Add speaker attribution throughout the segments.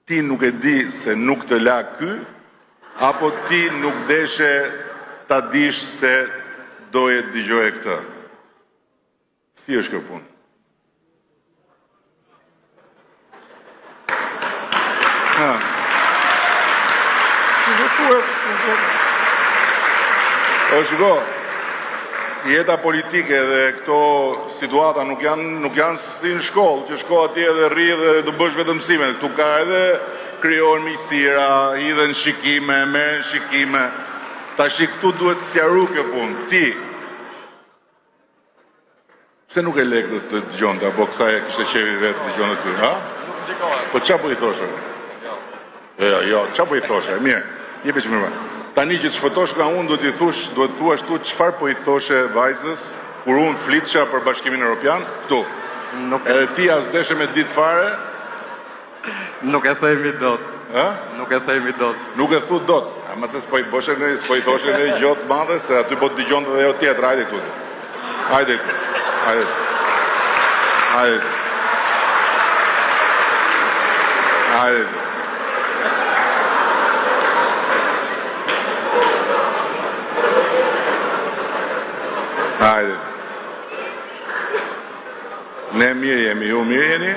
Speaker 1: ti nuk e di se nuk të la ky, apo ti nuk deshe ta dish se doje të dëgjoje këtë. Si është kjo punë? Shiko, jeta politike dhe këto situata nuk janë si në shkollë, që shko atje dhe rri dhe të bësh vetëm mësime. Këtu ka edhe krijohen miqësira, hidhen shikime, merren shikime. Tash këtu duhet sqaruar kjo punë. Ti pse nuk e le këtë të dëgjonte, apo kësaj kishte qefi vetë dëgjonte ty, ha?
Speaker 2: Nuk ndikohet.
Speaker 1: Po çfarë po i thoshe? Jo, çfarë po i thoshe? Mirë, jepi që më. Tani që të shpëtosh nga unë, duhet të thuash tu çfarë po i thoshe vajzës kur unë flitsha për Bashkimin Evropian, këtu. Edhe ti as deshe me ditë fare?
Speaker 2: Nuk e themi dot.
Speaker 1: Ë?
Speaker 2: Nuk e themi dot.
Speaker 1: Nuk e thu dot. Ama se s'po i bëshe në, s'po i thoshe në gjotë madhe, se aty po të dëgjonte dhe jo tjetër, hajde këtu. Hajde këtu. Hajde. Hajde. Hajde. Hajde. Ne mirë jemi, ju mirë jeni,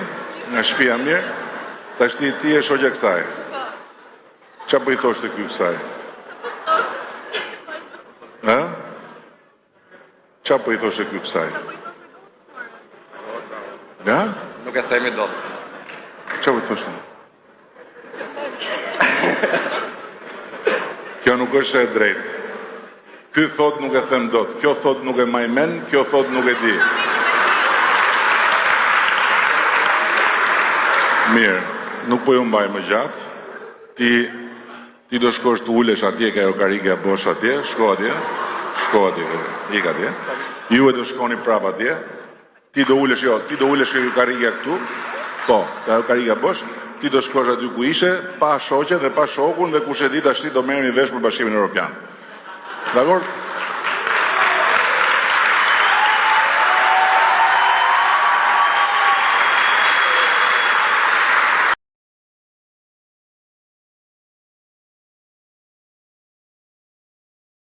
Speaker 1: nga shtëpia mirë, tash ti e shoqja kësaj. Qa po i thoshte ky kësaj? Ha? Qa po i thoshte ky kësaj? Ja?
Speaker 2: Nuk e themi dot.
Speaker 1: Qa po i thoshte? Kjo nuk është e drejtë. Ky thot nuk e them dot, kjo thot nuk e maj men, kjo thot nuk e di. Mirë, nuk po ju mbaj më gjatë. Ti do shkosh të ulesh atje ka karike bosh atje, shko atje, ik atje. Ju e do shkoni prap atje. Ti do ulesh kjo karike këtu. Po, ka karike bosh. Ti do shkosh aty ku ishe, pa shoqe dhe pa shokun dhe kush e di tash do merreni vesh për Bashkimin Evropian. Dakor?